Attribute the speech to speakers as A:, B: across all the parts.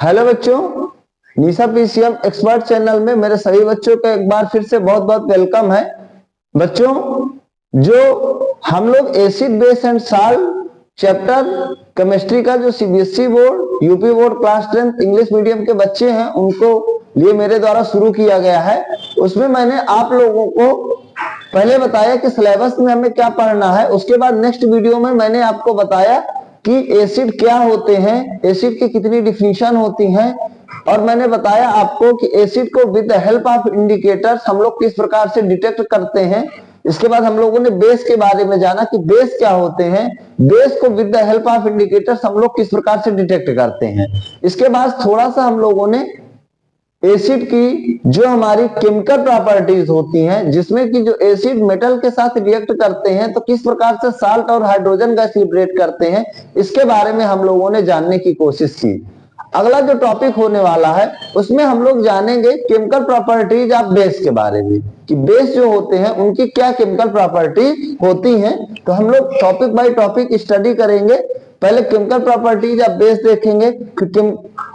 A: Hello बच्चों, निशा PCM expert channel में मेरे सभी बच्चों का एक बार फिर से बहुत बहुत वेलकम है। बच्चों, जो हम लोग acid base and salt chapter chemistry का जो CBSE board, UP board class 10 English medium के बच्चे हैं उनको लिए मेरे द्वारा शुरू किया गया है, उसमें मैंने आप लोगों को पहले बताया कि सिलेबस में हमें क्या पढ़ना है। उसके बाद नेक्स्ट वीडियो में मैंने आपको बताया कि एसिड क्या होते हैं, एसिड की कितनी डिफिनीशन होती हैं, और मैंने बताया आपको कि एसिड को with the help of indicators हम लोग किस प्रकार से डिटेक्ट करते हैं। इसके बाद हम लोगों ने बेस के बारे में जाना कि बेस क्या होते हैं, बेस को with the help of indicators हम लोग किस प्रकार से डिटेक्ट करते हैं। इसके बाद थोड़ा सा हम लोगों ने एसिड की जो हमारी केमिकल प्रॉपर्टीज होती हैं, जिसमें कि जो एसिड मेटल के साथ रिएक्ट करते हैं तो किस प्रकार से साल्ट और हाइड्रोजन गैस लिबरेट करते हैं, इसके बारे में हम लोगों ने जानने की कोशिश की। अगला जो टॉपिक होने वाला है उसमें हम लोग जानेंगे केमिकल प्रॉपर्टीज ऑफ बेस के बारे में, कि बेस जो होते हैं उनकी क्या केमिकल प्रॉपर्टीज होती हैं। तो हम लोग टॉपिक बाय टॉपिक स्टडी करेंगे। पहले केमिकल प्रॉपर्टीज ऑफ बेस देखेंगे,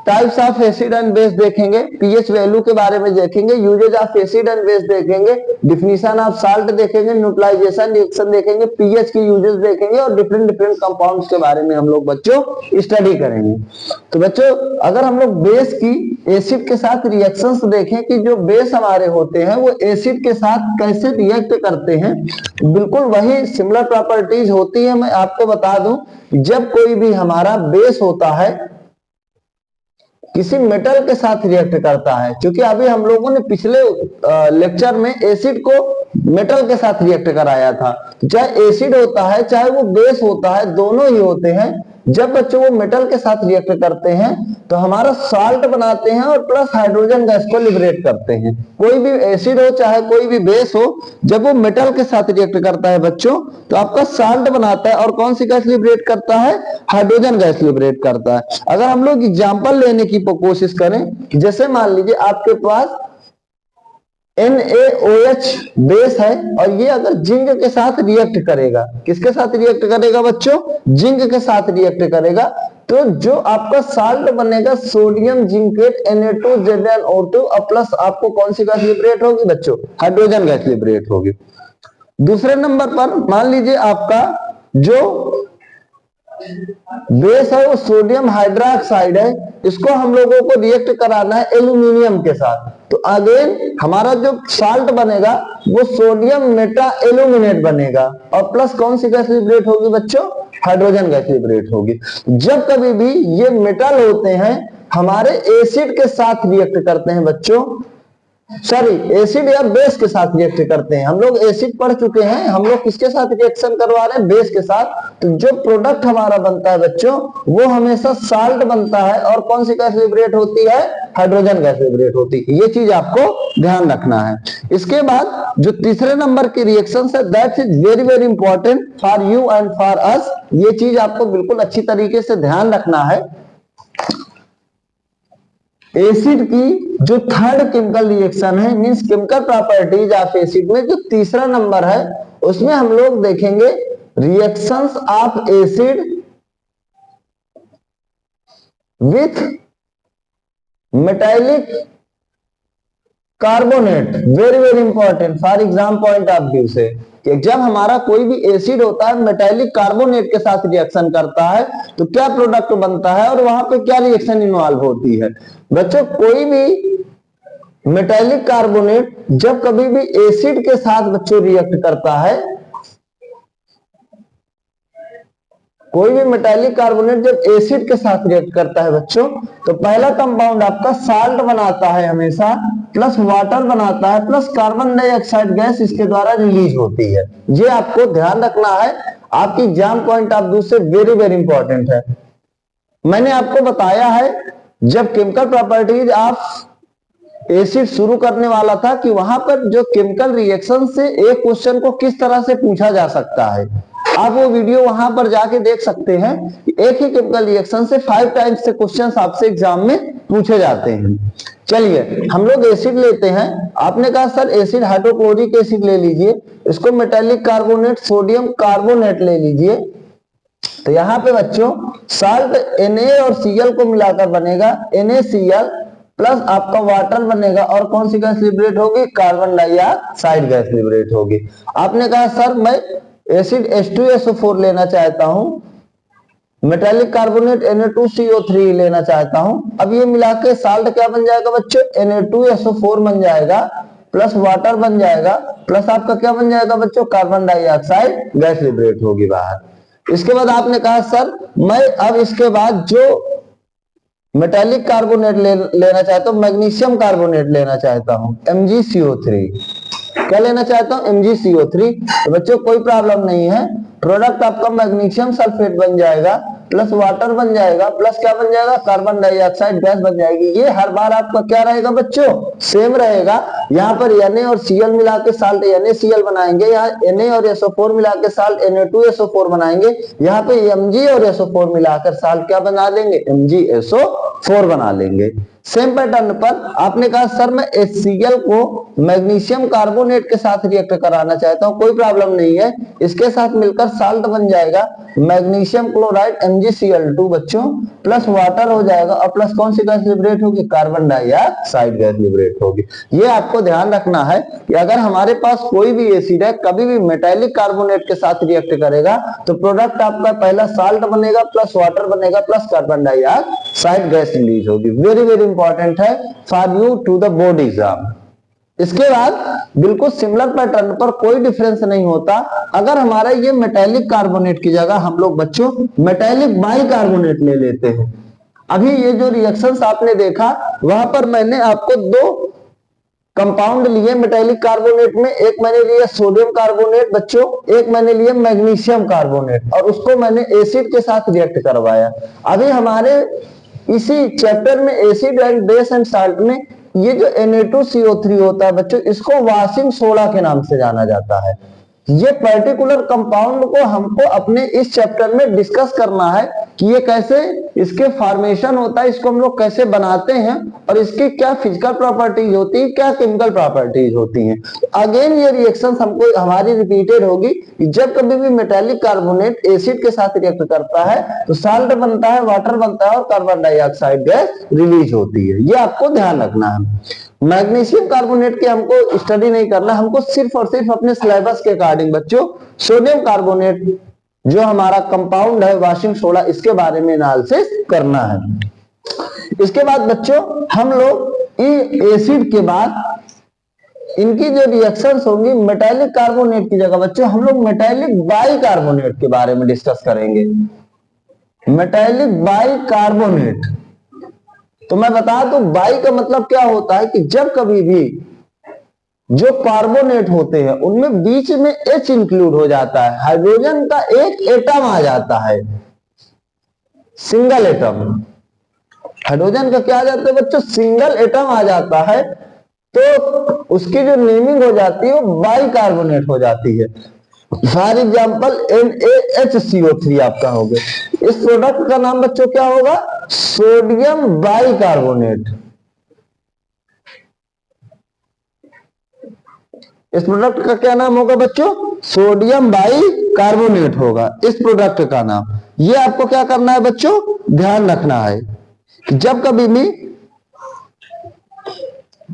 A: types of acid and base देखेंगे, पीएच वैल्यू के बारे में देखेंगे, uses of acid and base देखेंगे, डिफिनीशन ऑफ साल्ट देखेंगे, न्यूट्रलाइजेशन रिएक्शन देखेंगे, पीएच की यूजेज देखेंगे और डिफरेंट डिफरेंट कंपाउंड्स के बारे में हम लोग बच्चों स्टडी करेंगे। तो बच्चों, अगर हम लोग बेस की एसिड के साथ रिएक्शंस देखें कि जो बेस हमारे होते हैं वो एसिड के साथ कैसे रिएक्ट करते हैं, बिल्कुल वही सिमिलर प्रॉपर्टीज होती है। मैं आपको बता दूं, जब कोई भी हमारा बेस होता है किसी मेटल के साथ रिएक्ट करता है, क्योंकि अभी हम लोगों ने पिछले लेक्चर में एसिड को मेटल के साथ रिएक्ट कराया था। चाहे एसिड होता है चाहे वो बेस होता है, दोनों ही होते हैं। जब बच्चों वो मेटल के साथ रिएक्ट करते हैं तो हमारा साल्ट बनाते हैं और प्लस हाइड्रोजन गैस को लिबरेट करते हैं। कोई भी एसिड हो चाहे कोई भी बेस हो, जब वो मेटल के साथ रिएक्ट करता है बच्चों तो आपका साल्ट बनाता है और कौन सी गैस लिबरेट करता है, हाइड्रोजन गैस लिबरेट करता है। अगर हम लोग एग्जांपल लेने की कोशिश करें, जैसे मान लीजिए आपके पास NaOH बेस है और ये अगर जिंक के साथ रिएक्ट करेगा, किसके साथ रिएक्ट करेगा बच्चों, जिंक के साथ रिएक्ट करेगा, तो जो आपका साल्ट बनेगा सोडियम जिंकेट Na2ZnO2 और प्लस आपको कौन सी गैस लिबरेट होगी बच्चों, हाइड्रोजन गैस लिबरेट होगी। दूसरे नंबर पर मान लीजिए आपका जो बेस है वो सोडियम हाइड्रोक्साइड है, इसको हम लोगों को रिएक्ट कराना है एल्यूमिनियम के साथ, तो अगेन हमारा जो साल्ट बनेगा वो सोडियम मेटा एल्यूमिनेट बनेगा और प्लस कौन सी गैस लिबरेट होगी बच्चों, हाइड्रोजन गैस लिबरेट होगी। जब कभी भी ये मेटल होते हैं हमारे एसिड के साथ रिएक्ट करते हैं बच्चों, सॉरी एसिड या बेस के साथ रिएक्ट करते हैं। हम लोग एसिड पढ़ चुके हैं, हम लोग किसके साथ रिएक्शन करवा रहे हैं, बेस के साथ। तो जो प्रोडक्ट हमारा बनता है बच्चों वो हमेशा साल्ट बनता है और कौन सी गैस लिबरेट होती है, हाइड्रोजन गैस लिबरेट होती है। ये चीज आपको ध्यान रखना है। इसके बाद जो तीसरे नंबर की रिएक्शन है that is very very important for you and for us, ये चीज आपको बिल्कुल अच्छी तरीके से ध्यान रखना है। एसिड की जो थर्ड केमिकल रिएक्शन है, means chemical properties of acid में जो तीसरा नंबर है उसमें हम लोग देखेंगे reactions of acid with metallic carbonate, very very important for exam point of view से, कि जब हमारा कोई भी एसिड होता है मेटालिक कार्बोनेट के साथ रिएक्शन करता है तो क्या प्रोडक्ट बनता है और वहां पे क्या रिएक्शन इन्वॉल्व होती है। बच्चों, कोई भी मेटालिक कार्बोनेट जब कभी भी एसिड के साथ बच्चों रिएक्ट करता है, कोई भी मेटालिक कार्बोनेट जब एसिड के साथ रिएक्ट करता है बच्चों तो पहला कंपाउंड आपका साल्ट बनाता है हमेशा, प्लस वाटर बनाता है, प्लस कार्बन डाइऑक्साइड गैस इसके द्वारा रिलीज होती है। ये आपको ध्यान रखना है, आपकी एग्जाम पॉइंट ऑफ व्यू से वेरी वेरी इंपॉर्टेंट है। मैंने आपको बताया है जब केमिकल प्रॉपर्टीज ऑफ एसिड शुरू करने वाला था कि वहां पर जो केमिकल रिएक्शन से एक क्वेश्चन को किस तरह से पूछा जा सकता है। आप वो वीडियो वहां पर जाके देख सकते हैं। एक ही केमिकल रिएक्शन से 5 टाइम्स से क्वेश्चंस आपसे एग्जाम में पूछे जाते हैं। चलिए हम लोग एसिड लेते हैं। आपने कहा सर एसिड हाइड्रोक्लोरिक एसिड ले लीजिए, इसको मेटालिक कार्बोनेट सोडियम कार्बोनेट ले लीजिए, तो यहाँ पे बच्चों साल्ट Na और Cl को मिलाकर बनेगा NaCl प्लस आपका वाटर बनेगा, और कौन सी गैस लिबरेट होगी? कार्बन डाइऑक्साइड गैस लिबरेट होगी। आपने कहा सर मैं एसिड H2SO4 लेना चाहता हूं, मेटालिक कार्बोनेट Na2CO3 लेना चाहता हूं। अब ये मिला के साल्ट क्या बन जाएगा बच्चों? Na2SO4 बन जाएगा प्लस वाटर बन जाएगा प्लस आपका क्या बन जाएगा बच्चों? कार्बन डाइऑक्साइड गैस लिबरेट होगी बाहर। इसके बाद आपने कहा सर मैं अब इसके बाद जो मेटालिक कार्बोनेट लेना चाहता हूं, मैग्नीशियम कार्बोनेट लेना चाहता हूं, MgCO3। क्या लेना चाहता हूं? MgCO3। तो बच्चों कोई प्रॉब्लम नहीं है, प्रोडक्ट आपका मैग्नीशियम सल्फेट बन जाएगा प्लस वाटर बन जाएगा प्लस क्या बन जाएगा? कार्बन डाइऑक्साइड गैस बन जाएगी। ये हर बार आपका क्या रहेगा बच्चों? सेम रहेगा। यहाँ पर Na और Cl मिला के साल्ट NaCl बनाएंगे, यहाँ Na और SO4 मिला के साल्ट Na2SO4 बनाएंगे, यहाँ पे Mg और SO4 मिलाकर साल्ट क्या बना लेंगे? MgSO4 बना लेंगे। सेम पैटर्न पर आपने कहा सर मैं HCl को मैग्नीशियम कार्बोनेट के साथ रिएक्ट कराना चाहता हूं, कोई प्रॉब्लम नहीं है, इसके साथ मिलकर साल्ट बन जाएगा मैग्नीशियम क्लोराइड MgCl2 बच्चों प्लस वाटर हो जाएगा, और प्लस कौन सी गैस लिबरेट होगी? कार्बन डाइऑक्साइड गैस लिबरेट होगी। ये आपको ध्यान रखना है कि अगर हमारे पास कोई भी एसिड है कभी भी मेटालिक कार्बोनेट के साथ रिएक्ट करेगा तो प्रोडक्ट आपका पहला साल्ट बनेगा प्लस वाटर बनेगा plus carbon dioxide gas release होगी। वेरी वेरी इंपॉर्टेंट है for you to the board exam. इसके बाद बिल्कुल सिमिलर पैटर्न पर कोई डिफरेंस नहीं होता। अगर हमारा ये मेटालिक कार्बोनेट की जगह हम लोग बच्चों मेटालिक बाइकार्बोनेट ले लेते हैं। अभी ये जो रिएक्शंस आपने देखा वहां पर मैंने आपको दो कंपाउंड लिए मेटालिक कार्बोनेट में, एक मैंने लिया सोडियम कार्बोनेट बच्चों, एक मैंने लिया मैग्नीशियम कार्बोनेट, और उसको मैंने एसिड के साथ रिएक्ट करवाया। अभी हमारे इसी चैप्टर में acid and base and salt में ये जो Na2CO3 होता है बच्चों, इसको वॉशिंग सोडा के नाम से जाना जाता है। ये पर्टिकुलर कंपाउंड को हमको अपने इस चैप्टर में डिस्कस करना है कि ये कैसे इसके फॉर्मेशन होता है, इसको हम लोग कैसे बनाते हैं, और इसकी क्या फिजिकल प्रॉपर्टीज होती है, क्या केमिकल प्रॉपर्टीज होती हैं। अगेन ये रिएक्शंस हमको हमारी रिपीटेड होगी कि जब कभी भी मेटालिक कार्बोनेट एसिड के साथ रिएक्ट करता है तो साल्ट बनता है, वाटर बनता है और कार्बन डाइऑक्साइड गैस रिलीज होती है। ये आपको ध्यान रखना है। मैग्नीशियम कार्बोनेट के हमको स्टडी नहीं करना, हमको सिर्फ और सिर्फ अपने सिलेबस के अकॉर्डिंग बच्चों सोडियम कार्बोनेट जो हमारा कंपाउंड है वॉशिंग सोडा, इसके बारे में एनालिसिस करना है। इसके बाद बच्चों हम लोग एसिड के बाद इनकी जो रिएक्शंस होंगी मेटालिक कार्बोनेट की जगह बच्चों हम लोग मेटालिक बाइकार्बोनेट के बारे में डिस्कस करेंगे। मेटालिक बाइकार्बोनेट, तो मैं बता दूं बाई का मतलब क्या होता है कि जब कभी भी जो कार्बोनेट होते हैं उनमें बीच में H इंक्लूड हो जाता है, हाइड्रोजन का एक एटम आ जाता है, सिंगल एटम। हाइड्रोजन का क्या आ जाता है बच्चों? सिंगल एटम आ जाता है, तो उसकी जो नेमिंग हो जाती है वो बाइकार्बोनेट हो जाती है। फॉर एग्जाम्पल NaHCO3 आपका हो गया। इस प्रोडक्ट का नाम बच्चों क्या होगा? Sodium bicarbonate. इस प्रोडक्ट का क्या नाम होगा बच्चों? सोडियम बाइकार्बोनेट होगा इस प्रोडक्ट का नाम। ये आपको क्या करना है बच्चों? ध्यान रखना है कि जब कभी भी,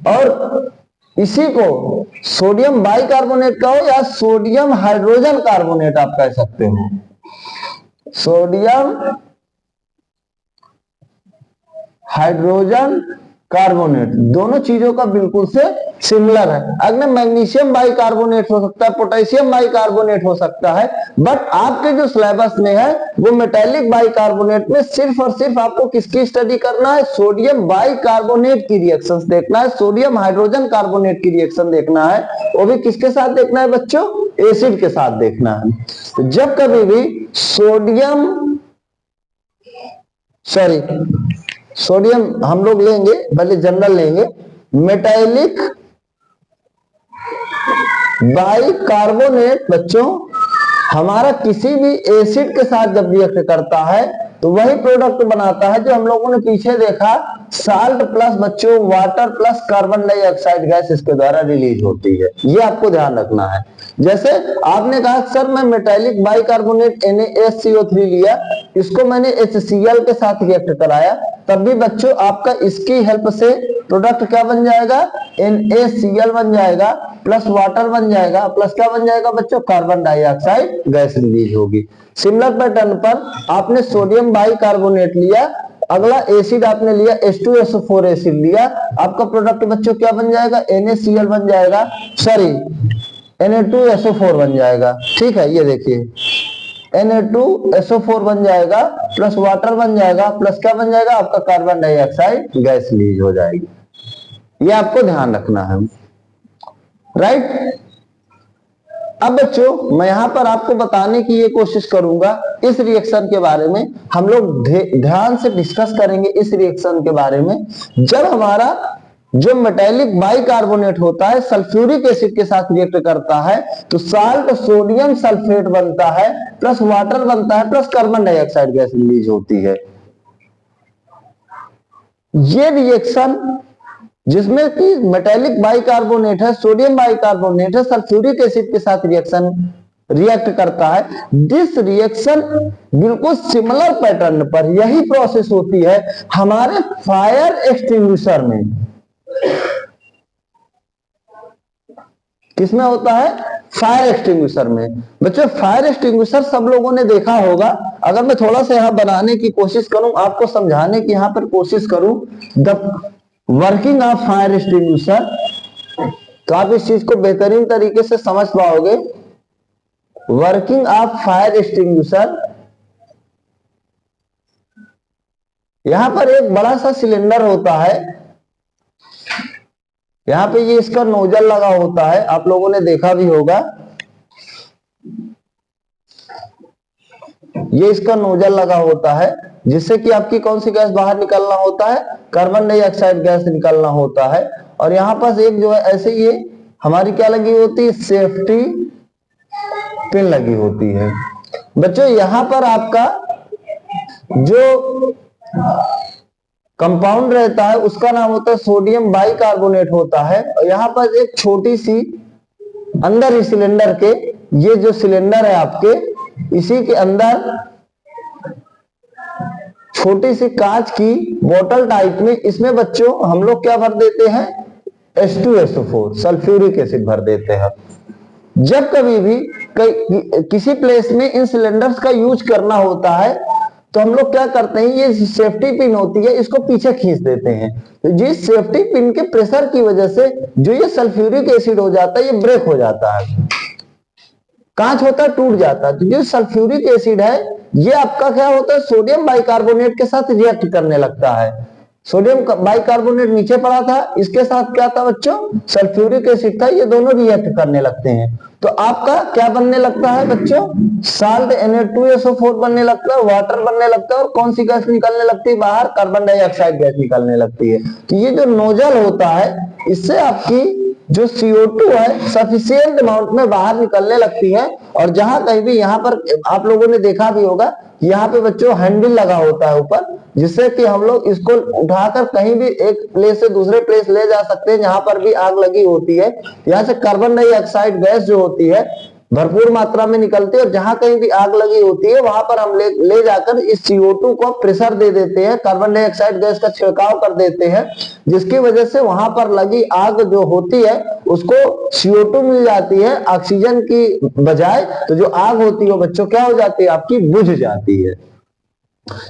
A: और इसी को सोडियम बाइकार्बोनेट का हो या सोडियम हाइड्रोजन कार्बोनेट आप कह सकते हो, सोडियम हाइड्रोजन कार्बोनेट, दोनों चीजों का बिल्कुल से सिमिलर है। अगर मैग्नीशियम बाइकार्बोनेट हो सकता है, पोटेशियम बाइकार्बोनेट हो सकता है, बट आपके जो सिलेबस में है वो मेटालिक बाइकार्बोनेट में सिर्फ और सिर्फ आपको किसकी स्टडी करना है? सोडियम बाइकार्बोनेट की रिएक्शंस देखना है, सोडियम हाइड्रोजन कार्बोनेट की रिएक्शन देखना है, वो भी किसके साथ देखना है बच्चों? एसिड के साथ देखना है। तो जब कभी भी सोडियम हम लोग लेंगे, भले जनरल लेंगे, मेटालिक बाइकार्बोनेट बच्चों हमारा किसी भी एसिड के साथ जब रिएक्ट करता है तो वही प्रोडक्ट बनाता है जो हम लोगों ने पीछे देखा, साल्ट प्लस बच्चों water plus carbon dioxide gas इसके द्वारा रिलीज होती है। ये आपको ध्यान रखना है। जैसे आपने कहा सर मैं मेटालिक बाइकार्बोनेट NaCO3 लिया, इसको मैंने HCl के साथ रिएक्ट कराया, तब भी बच्चों आपका इसकी हेल्प से प्रोडक्ट क्या बन जाएगा, NaCl बन जाएगा, प्लस वाटर बन जाएगा, प्लस क्या बन जाएगा बच्चों, कार्बन डाइऑक्साइड गैस रिलीज होगी। सिमिलर पैटर्न पर आपने सोडियम बाइकार्बोनेट लिया, अगला एसिड आपने लिया H2SO4 एसिड लिया, आपका प्रोडक्ट बच्चों क्या बन जाएगा, NaCl बन जाएगा, सॉरी Na2SO4 बन जाएगा। ठीक है, ये देखिए Na2SO4 बन जाएगा, प्लस वाटर बन जाएगा, प्लस क्या बन जाएगा आपका कार्बन डाइऑक्साइड गैस रिलीज हो जाएगी। ये आपको ध्यान रखना है, राइट। अब बच्चों मैं यहां पर आपको बताने की ये कोशिश करूंगा इस रिएक्शन के बारे में, हम लोग ध्यान से डिस्कस करेंगे इस रिएक्शन के बारे में। जब हमारा जो मेटालिक बाइकार्बोनेट होता है सल्फ्यूरिक एसिड के साथ रिएक्ट करता है तो साल्ट सोडियम सल्फेट बनता है, प्लस वाटर बनता है, plus carbon dioxide gas release होती है। ये रिएक्शन जिसमें कि मेटालिक बाइकार्बोनेट है, सोडियम बाइकार्बोनेट है, सल्फ्यूरिक एसिड के साथ रिएक्ट करता है, दिस रिएक्शन बिल्कुल सिमिलर पैटर्न पर यही प्रोसेस होती है हमारे फायर एक्सटिंग्विशर में। किसमें होता है, फायर एक्सटिंग्विशर में। बच्चों फायर एक्सटिंग्विशर सब लोगों ने देखा होगा, अगर मैं थोड़ा सा यहां बनाने की कोशिश करूं, आपको समझाने की यहां पर कोशिश करूं the working of fire extinguisher, तो आप इस चीज को बेहतरीन तरीके से समझ पाओगे। वर्किंग ऑफ फायर एक्सटिंग्विशर, यहां पर एक बड़ा सा सिलेंडर होता है, यहां पे ये इसका नोजल लगा होता है, आप लोगों ने देखा भी होगा, ये इसका नोजल लगा होता है जिससे कि आपकी कौन सी गैस बाहर निकलना होता है, कार्बन डाइऑक्साइड गैस निकलना होता है। और यहां पास एक जो है ऐसे ये हमारी क्या लगी होती है, सेफ्टी पिन लगी होती है। बच्चों यहां पर आपका जो कंपाउंड रहता है उसका नाम होता है सोडियम बाइकार्बोनेट होता है, और यहां पर एक छोटी सी अंदर ही सिलेंडर के, ये जो सिलेंडर है आपके, इसी के अंदर छोटी सी कांच की बोतल टाइप में, इसमें बच्चों हम लोग क्या भर देते हैं, H2SO4 सल्फ्यूरिक एसिड भर देते हैं। जब कभी भी किसी प्लेस में इन सिलेंडर्स का यूज करना होता है तो हम लोग क्या करते हैं, ये सेफ्टी पिन होती है इसको पीछे खींच देते हैं, तो जिस सेफ्टी पिन के प्रेशर की वजह से जो ये सल्फ्यूरिक एसिड हो जाता है ये ब्रेक हो जाता है, कांच होता है टूट जाता है। तो जो सल्फ्यूरिक एसिड है ये आपका क्या होता है, सोडियम बाइकार्बोनेट के साथ रिएक्ट करने लगता है। सोडियम बाइकार्बोनेट नीचे पड़ा था, इसके साथ क्या था बच्चों, सल्फ्यूरिक एसिड था, ये दोनों रिएक्ट करने लगते हैं, तो आपका क्या बनने लगता है बच्चों, साल्ट Na2SO4 बनने लगता है, वाटर बनने लगता है, और कौन सी गैस निकलने लगती है बाहर, कार्बन डाइऑक्साइड गैस निकलने लगती है। तो ये जो नोजल होता है इससे आपकी जो CO2 है सफिशिएंट अमाउंट में बाहर निकलने लगती है। और जहां कहीं भी, यहाँ पर आप लोगों ने देखा भी होगा, यहाँ पे बच्चों हैंडल लगा होता है ऊपर, जिससे कि हम लोग इसको उठाकर कहीं भी एक प्लेस से दूसरे प्लेस ले जा सकते हैं जहां पर भी आग लगी होती है। यहाँ से कार्बन डाइऑक्साइड गैस जो होती है भरपूर मात्रा में निकलती है, और जहां कहीं भी आग लगी होती है वहां पर हम ले जाकर इस CO2 को प्रेशर दे देते हैं, कार्बन डाइऑक्साइड गैस का छिड़काव कर देते हैं, जिसकी वजह से वहां पर लगी आग जो होती है उसको CO2 मिल जाती है ऑक्सीजन की बजाय, तो जो आग होती है बच्चों क्या हो जाती है, आपकी बुझ जाती है।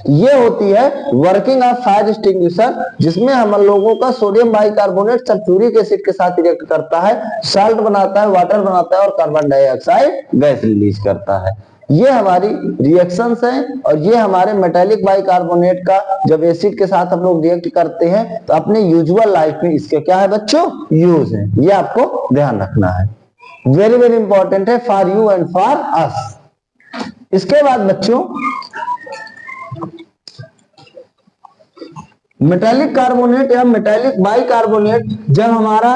A: ये होती है वर्किंग ऑफ फायर एक्सटिंग्विशर, जिसमें हम लोगों का सोडियम बाइकार्बोनेट सल्फ्यूरिक एसिड के साथ रिएक्ट करता है, साल्ट बनाता है, वाटर बनाता है, और कार्बन डाइऑक्साइड गैस रिलीज करता है। ये हमारी रिएक्शंस हैं, और ये हमारे मेटालिक बाइकार्बोनेट का जब एसिड के साथ हम लोग रिएक्ट करते हैं तो अपने यूजुअल लाइफ में इसके क्या है बच्चों, यूज है। ये आपको ध्यान रखना है, वेरी वेरी इंपॉर्टेंट है for you and for us. इसके बाद बच्चों मेटालिक कार्बोनेट या मेटालिक बाइकार्बोनेट जब हमारा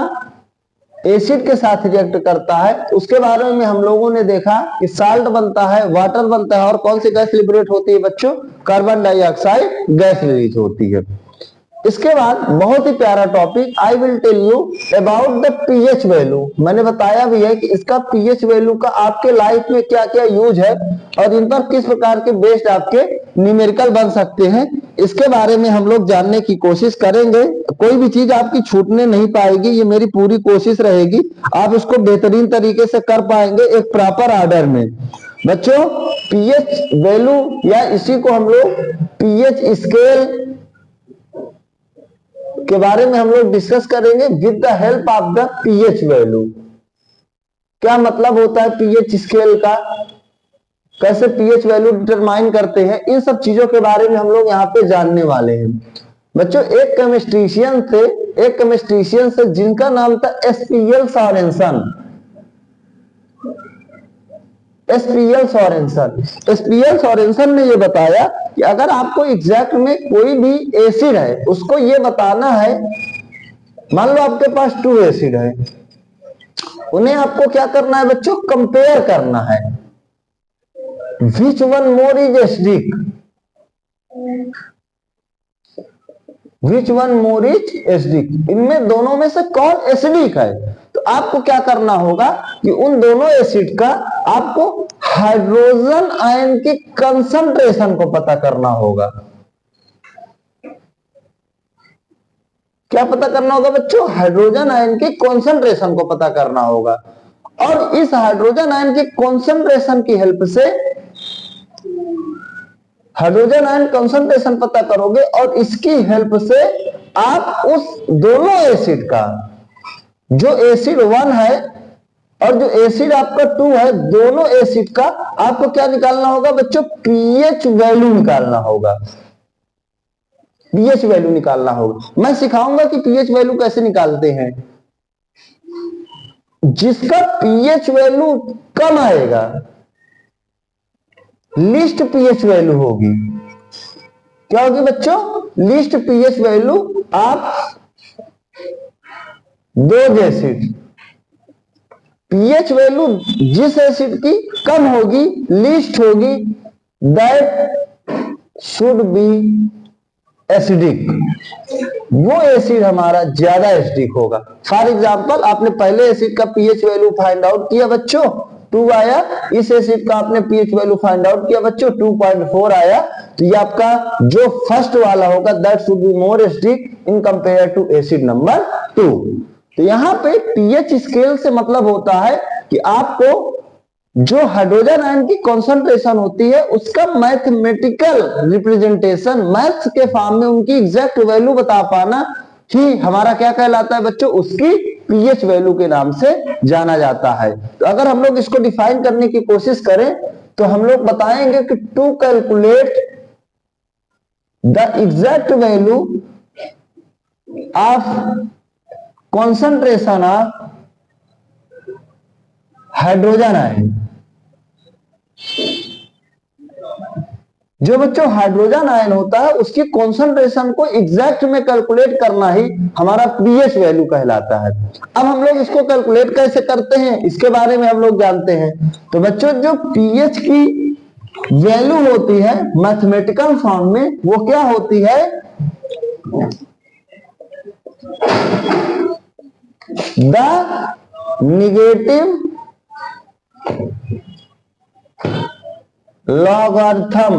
A: एसिड के साथ रिएक्ट करता है। उसके बारे में हम लोगों ने देखा कि साल्ट बनता है, वाटर बनता है और कौन सी गैस लिबरेट होती है बच्चों, कार्बन डाइऑक्साइड गैस रिलीज होती है। इसके बाद बहुत ही प्यारा topic, I will tell you about the pH value. मैंने बताया भी है कि इसका पीएच वैल्यू का आपके लाइफ में क्या क्या यूज है और इन पर किस प्रकार के बेस्ड आपके न्यूमेरिकल बन सकते हैं, इसके बारे में हम लोग जानने की कोशिश करेंगे। कोई भी चीज आपकी छूटने नहीं पाएगी, ये मेरी पूरी कोशिश रहेगी, आप उसको बेहतरीन तरीके से कर पाएंगे एक प्रॉपर ऑर्डर में। बच्चों पीएच वैल्यू या इसी को हम लोग पीएच स्केल के बारे में हम लोग डिस्कस करेंगे with the help of the pH value. क्या मतलब होता है पीएच स्केल का, कैसे पीएच वैल्यू डिटरमाइन करते हैं, इन सब चीजों के बारे में हम लोग यहाँ पे जानने वाले हैं। बच्चों एक केमिस्ट्रिशियन थे जिनका नाम था एसपीएल सोरेनसन। एसपीएल सोरेनसन ने ये बताया कि अगर आपको एग्जैक्ट में कोई भी एसिड है उसको ये बताना है, मान लो आपके पास 2 एसिड है, उन्हें आपको क्या करना है बच्चों, कंपेयर करना है। Which one more is acidic, which one more is acidic, इनमें दोनों में से कौन एसिडिक है। तो आपको क्या करना होगा कि उन दोनों एसिड का आपको हाइड्रोजन आयन की कंसंट्रेशन को पता करना होगा। क्या पता करना होगा बच्चों, हाइड्रोजन आयन की कंसंट्रेशन को पता करना होगा। और इस हाइड्रोजन आयन की कंसंट्रेशन की हेल्प से हाइड्रोजन आयन कंसंट्रेशन पता करोगे और इसकी हेल्प से आप उस दोनों एसिड का, जो एसिड 1 है और जो एसिड आपका 2 है, दोनों एसिड का आपको क्या निकालना होगा बच्चों, पीएच वैल्यू निकालना होगा। पीएच वैल्यू निकालना होगा। मैं सिखाऊंगा कि पीएच वैल्यू कैसे निकालते हैं। जिसका पीएच वैल्यू कम आएगा, लीस्ट पीएच वैल्यू होगी। क्या होगी बच्चों, लीस्ट पीएच वैल्यू आप 2 एसिड, पीएच वैल्यू जिस एसिड की कम होगी, लीस्ट होगी, दैट शुड बी एसिडिक, वो एसिड हमारा ज्यादा एसिडिक होगा। फॉर एग्जांपल आपने पहले एसिड का पीएच वैल्यू फाइंड आउट किया बच्चों, 2 आया, इस एसिड का आपने पीएच वैल्यू फाइंड आउट किया बच्चों, 2.4 आया, तो ये आपका जो फर्स्ट वाला होगा that should be more acidic in compare to acid number 2। तो यहां पे पीएच स्केल से मतलब होता है कि आपको जो हाइड्रोजन आयन की कॉन्सेंट्रेशन होती है उसका मैथमेटिकल रिप्रेजेंटेशन, मैथ्स के फॉर्म में उनकी एग्जैक्ट वैल्यू बता पाना ही हमारा क्या कहलाता है बच्चों, उसकी पीएच वैल्यू के नाम से जाना जाता है। तो अगर हम लोग इसको डिफाइन करने की कोशिश करें तो हम लोग बताएंगे कि to calculate the exact value of concentration of hydrogen ion, जो बच्चों हाइड्रोजन आयन होता है उसकी कॉन्सेंट्रेशन को एग्जैक्ट में कैलकुलेट करना ही हमारा पीएच वैल्यू कहलाता है। अब हम लोग इसको कैलकुलेट कैसे करते हैं इसके बारे में हम लोग जानते हैं। तो बच्चों जो पीएच की वैल्यू होती है मैथमेटिकल फॉर्म में वो क्या होती है, द नेगेटिव लॉगरिथम।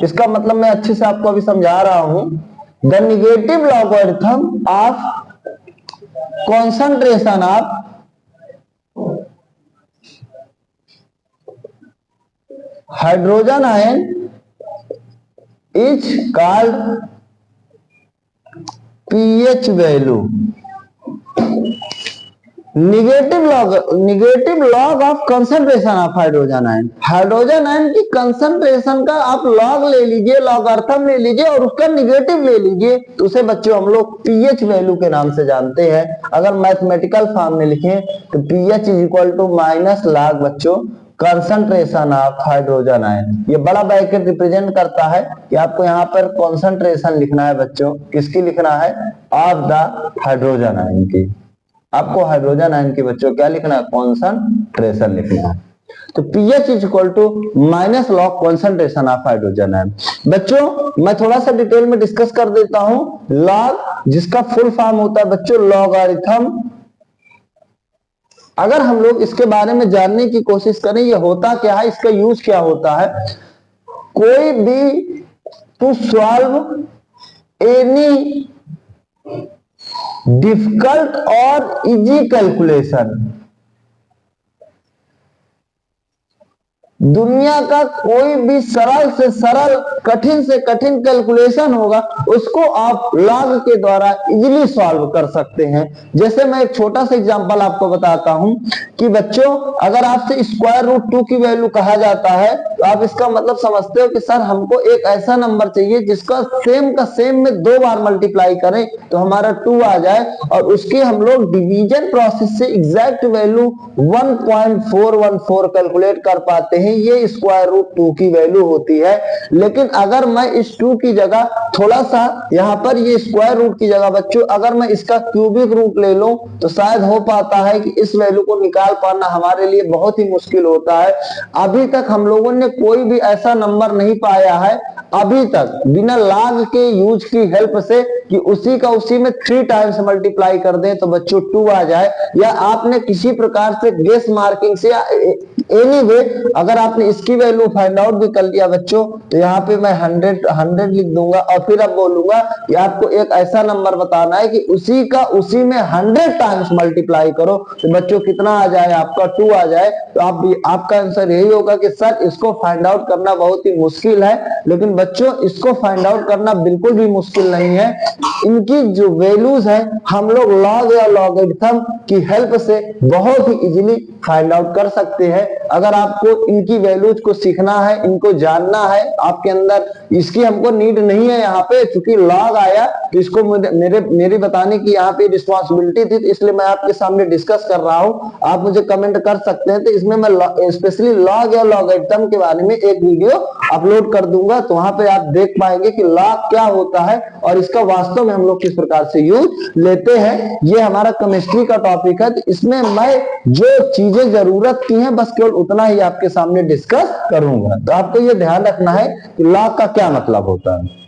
A: इसका मतलब मैं अच्छे से आपको अभी समझा रहा हूं, the negative logarithm of concentration of hydrogen ion is called pH value. Negative log of concentration of hydrogen ion, hydrogen ion की कंसंट्रेशन का आप लॉग ले लीजिए, लॉगरिथम ले लीजिए और उसका निगेटिव ले लीजिए, तो उसे बच्चों हम लोग पीएच वैल्यू के नाम से जानते हैं। अगर मैथमेटिकल फॉर्म में लिखें तो pH is equal to minus log बच्चों कंसंट्रेशन ऑफ हाइड्रोजन आयन। ये बड़ा ब्रैकेट रिप्रेजेंट करता है कि आपको यहाँ पर कंसंट्रेशन लिखना है बच्चों, किसकी लिखना है, ऑफ द हाइड्रोजन आयन की। आपको हाइड्रोजन आयन के बच्चों क्या लिखना है, कॉन्सेंट्रेशन लिखना है। तो pH is equal to minus log concentration of hydrogen ion. बच्चों मैं थोड़ा सा डिटेल में डिस्कस कर देता हूं। लॉग जिसका फुल फॉर्म होता है बच्चों लॉगरिथम। अगर हम लोग इसके बारे में जानने की कोशिश करें ये होता क्या है, इसका यूज क्या होता है, कोई भी टू सॉल्व एनी डिफिकल्ट और इजी कैलकुलेशन, दुनिया का कोई भी सरल से सरल कठिन से कठिन कैलकुलेशन होगा उसको आप लॉग के द्वारा इजीली सॉल्व कर सकते हैं। जैसे मैं एक छोटा सा एग्जांपल आपको बताता हूं कि बच्चों अगर आपसे स्क्वायर रूट 2 की वैल्यू कहा जाता है तो आप इसका मतलब समझते हो कि सर हमको एक ऐसा नंबर चाहिए जिसका सेम का सेम में 2 बार मल्टीप्लाई करें तो हमारा 2 आ जाए, और उसके हम लोग डिवीजन प्रोसेस से एग्जैक्ट वैल्यू 1.414 कैलकुलेट कर पाते हैं। ये स्क्वायर रूट 2 की वैल्यू होती है। लेकिन अगर मैं इस 2 की जगह थोड़ा सा यहां पर ये स्क्वायर रूट की जगह बच्चों अगर मैं इसका क्यूबिक रूट ले लूं तो शायद हो पाता है कि इस वैल्यू को निकाल पाना हमारे लिए बहुत ही मुश्किल होता है। अभी तक हम लोगों ने कोई भी ऐसा नंबर नहीं पाया है अभी तक बिना लॉग के यूज की हेल्प से कि उसी का उसी में 3 टाइम्स मल्टीप्लाई कर दें तो बच्चों 2 आ जाए, या आपने किसी प्रकार से गेस मार्किंग से एनीवे अगर आपने इसकी वैल्यू फाइंड आउट भी कर लिया बच्चों तो यहाँ पे मैं 100 लिख दूंगा और फिर अब बोलूंगा कि आपको एक ऐसा नंबर बताना है कि उसी का उसी में 100 टाइम्स मल्टीप्लाई करो तो बच्चों कितना आ जाए, आपका 2 आ जाए। तो आपका आंसर यही होगा कि सर इसको फाइंड आउट करना बहुत ही मुश्किल है। लेकिन बच्चों इसको फाइंड आउट करना बिल्कुल भी मुश्किल नहीं है। इनकी जो वैल्यूज है हम लोग लॉग या लॉगरिथम की हेल्प से बहुत ही इजीली फाइंड आउट कर सकते हैं। अगर आपको इनकी वैल्यूज को सीखना है, इनको जानना है, आपके अंदर इसकी हमको नीड नहीं है यहाँ पे, क्योंकि लॉग आया तो इसको मेरी बताने की यहाँ पे रिस्पॉन्सिबिलिटी थी, तो इसलिए मैं आपके सामने डिस्कस कर रहा हूँ। आप मुझे कमेंट कर सकते हैं तो इसमें मैं स्पेशली लॉग या लॉगरिथम के बारे में एक वीडियो अपलोड कर दूंगा, तो वहां पे आप देख पाएंगे कि लॉग क्या होता है और इसका वास्तव में हम लोग किस प्रकार से यूज लेते हैं। ये हमारा केमिस्ट्री का टॉपिक है, तो इसमें मैं जो चीजें जरूरत की हैं बस केवल उतना ही आपके सामने डिस्कस करूंगा। तो आपको ये ध्यान रखना है कि लॉग का क्या मतलब होता है।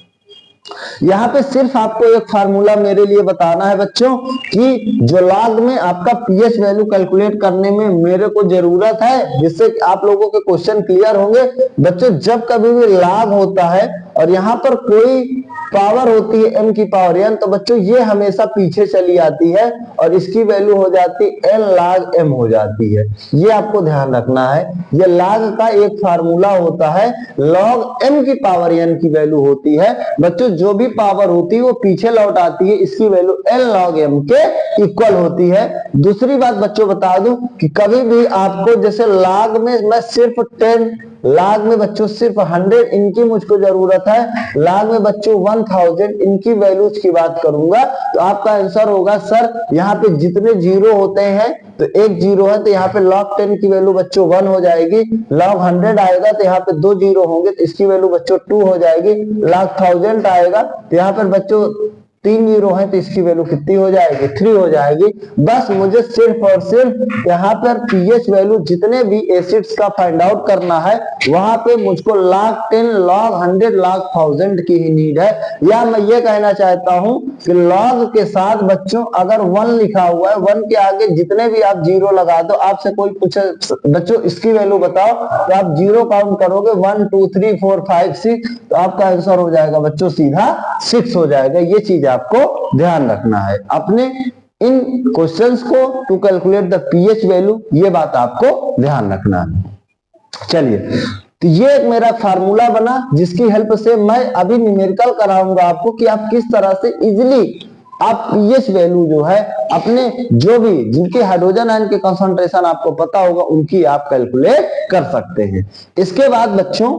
A: यहाँ पे सिर्फ आपको एक फार्मूला मेरे लिए बताना है बच्चों कि जो लॉग में आपका पीएच वैल्यू कैलकुलेट करने में मेरे को जरूरत है, जिससे आप लोगों के क्वेश्चन क्लियर होंगे। बच्चों जब कभी भी लॉग होता है और यहाँ पर कोई पावर होती है m की पावर n, तो बच्चों ये हमेशा पीछे चली आती है और इसकी वैल्यू हो जाती है n log m हो जाती है। ये आपको ध्यान रखना है। ये log का एक फार्मूला होता है, log m की पावर n की वैल्यू होती है। बच्चों जो भी पावर होती है वो पीछे लौट आती है, इसकी वैल्यू n log m के इक्वल होती है। दूसरी बात बच्चों बता दूं कि कभी भी आपको जैसे log में मैं सिर्फ 10, log में बच्चों सिर्फ 100 इनकी मुझको जरूरत है, log में बच्चों 1000 इनकी वैल्यूज की बात करूंगा, तो आपका आंसर होगा सर यहाँ पे जितने जीरो होते हैं तो एक जीरो है तो यहाँ पे log 10 की वैल्यू बच्चों 1 हो जाएगी, log 100 आएगा तो यहाँ पे 2 जीरो होंगे तो इसकी वैल्यू बच्चों 2 हो जाएगी, log 1000 आएगा तो यहाँ पर बच्चों 3 जीरो है तो इसकी वैल्यू कितनी हो जाएगी, 3 हो जाएगी। बस मुझे सिर्फ और सिर्फ यहाँ पर पीएच वैल्यू जितने भी एसिड्स का फाइंड आउट करना है वहां पे मुझको log 10, log 100, log 1000 की ही नीड है। या मैं ये कहना चाहता हूं कि log के साथ बच्चों अगर 1 लिखा हुआ है, 1 के आगे जितने भी आप जीरो लगा दो, आपसे कोई पूछे बच्चों इसकी वैल्यू बताओ तो आप जीरो काउंट करोगे 1 2 3 4 5 6 तो आपका आंसर हो जाएगा बच्चों सीधा 6 हो जाएगा। ये चीज आपको ध्यान रखना है अपने इन क्वेश्चंस को to calculate the pH value, ये बात आपको ध्यान रखना है। चलिए तो ये एक मेरा फार्मूला बना जिसकी हेल्प से मैं अभी न्यूमेरिकल कराऊंगा आपको कि आप किस तरह से इजीली आप पीएच वैल्यू जो है अपने जो भी जिनके हाइड्रोजन आयन के कंसंट्रेशन आपको पता होगा उनकी आप कैलकुलेट कर सकते हैं। इसके बाद बच्चों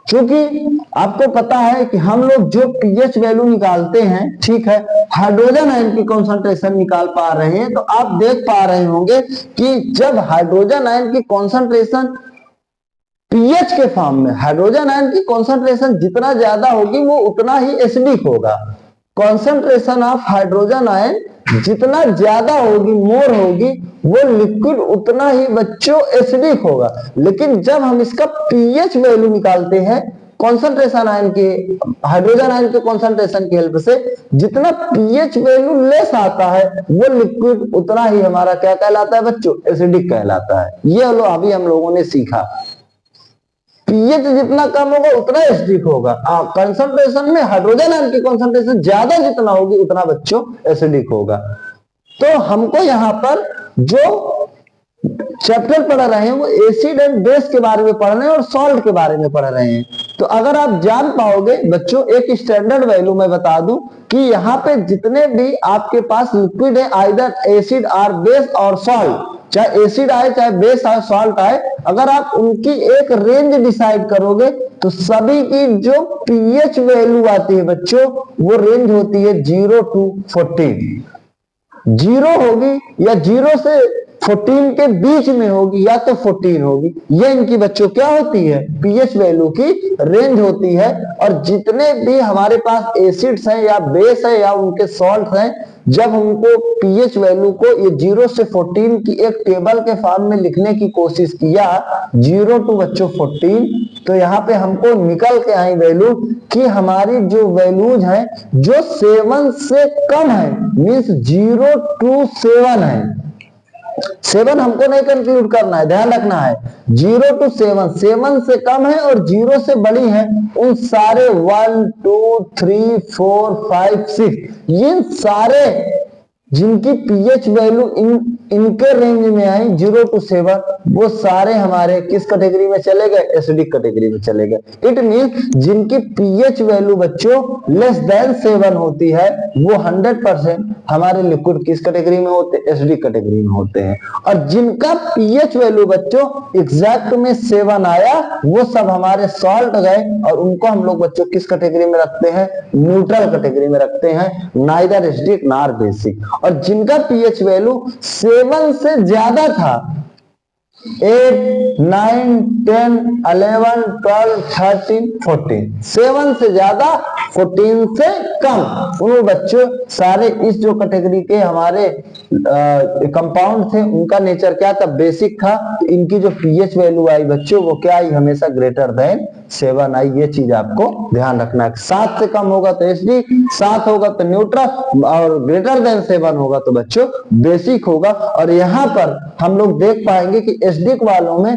A: क्योंकि आपको पता है कि हम लोग जो पीएच वैल्यू निकालते हैं, ठीक है, हाइड्रोजन आयन की कॉन्सेंट्रेशन निकाल पा रहे हैं, तो आप देख पा रहे होंगे कि जब हाइड्रोजन आयन की कॉन्सेंट्रेशन पीएच के फॉर्म में हाइड्रोजन आयन की कॉन्सेंट्रेशन जितना ज्यादा होगी वो उतना ही एसिडिक होगा। कॉन्सेंट्रेशन ऑफ हाइड्रोजन आयन जितना ज्यादा होगी, मोर होगी, वो लिक्विड उतना ही बच्चों एसिडिक होगा। लेकिन जब हम इसका पीएच वैल्यू निकालते हैं कॉन्सेंट्रेशन आयन के, हाइड्रोजन आयन के कॉन्सेंट्रेशन की हेल्प से, जितना पीएच वैल्यू लेस आता है वो लिक्विड उतना ही हमारा क्या कहलाता है बच्चों, एसिडिक कहलाता है। ये लो अभी हम लोगों ने सीखा, पीएच जितना कम होगा उतना एसिडिक होगा। कंसंट्रेशन में हाइड्रोजन आयन की कंसंट्रेशन ज्यादा जितना होगी उतना बच्चों एसिडिक होगा। तो हमको यहाँ पर जो चैप्टर पढ़ रहे हैं वो एसिड एंड बेस के बारे में पढ़ रहे हैं और सॉल्ट के बारे में पढ़ रहे हैं। तो अगर आप जान पाओगे बच्चों, एक स्टैंडर्ड वैल्यू मैं बता दूं कि यहाँ पे जितने भी आपके पास लिक्विड है, आइदर एसिड और बेस और सॉल्ट, चाहे एसिड आए चाहे बेस आए सॉल्ट आए, अगर आप उनकी एक रेंज डिसाइड करोगे तो सभी की जो पीएच वैल्यू आती है बच्चों वो रेंज होती है 0 to 14। 0 होगी या 0 से 14 के बीच में होगी या तो 14 होगी। ये इनकी बच्चों क्या होती है, पीएच वैल्यू की रेंज होती है। और जितने भी हमारे पास एसिड्स हैं या बेस है या उनके सॉल्ट हैं, जब हमको पीएच वैल्यू को ये 0 से 14 की एक टेबल के फॉर्म में लिखने की कोशिश किया, 0 to बच्चों 14, तो यहाँ पे हमको निकल के आई वैल्यू कि हमारी जो वैल्यूज है जो 7 से कम है, मीन्स 0 to 7 है। 7 हमको नहीं कंक्लूड करना है, ध्यान रखना है, 0 to 7, 7 से कम है और 0 से बड़ी है, उन सारे 1 2 3 4 5 6 ये सारे जिनकी पीएच वैल्यू इनके रेंज में आई 0 to 7, वो सारे हमारे किस कैटेगरी में चले गए, एसिडिक कैटेगरी में चले गए। इट मींस जिनकी पीएच वैल्यू बच्चों लेस देन 7 होती है वो 100% हमारे लिक्विड किस कैटेगरी में होते हैं, एसिडिक कैटेगरी में होते हैं। और जिनका पीएच वैल्यू बच्चों एग्जैक्ट में 7 आया वो सब हमारे सॉल्ट गए और उनको हम लोग बच्चों किस कैटेगरी में रखते हैं, न्यूट्रल कैटेगरी में रखते हैं, नाइदर एसिडिक नॉर बेसिक। और जिनका पीएच वैल्यू 7 से ज्यादा था, 8 9 10 11 12 13 14, 7 से ज्यादा 14 से कम, उन बच्चों सारे इस जो कैटेगरी के हमारे कंपाउंड थे उनका नेचर क्या था, बेसिक था। तो इनकी जो पीएच वैल्यू आई बच्चों वो क्या आई, हमेशा ग्रेटर देन 7 आई। ये चीज आपको ध्यान रखना है। 7 से कम होगा तो एसिडिक, 7 होगा तो न्यूट्रल और ग्रेटर देन 7 होगा तो बच्चों बेसिक होगा। और यहाँ पर हम लोग देख पाएंगे कि एसिडिक वालों में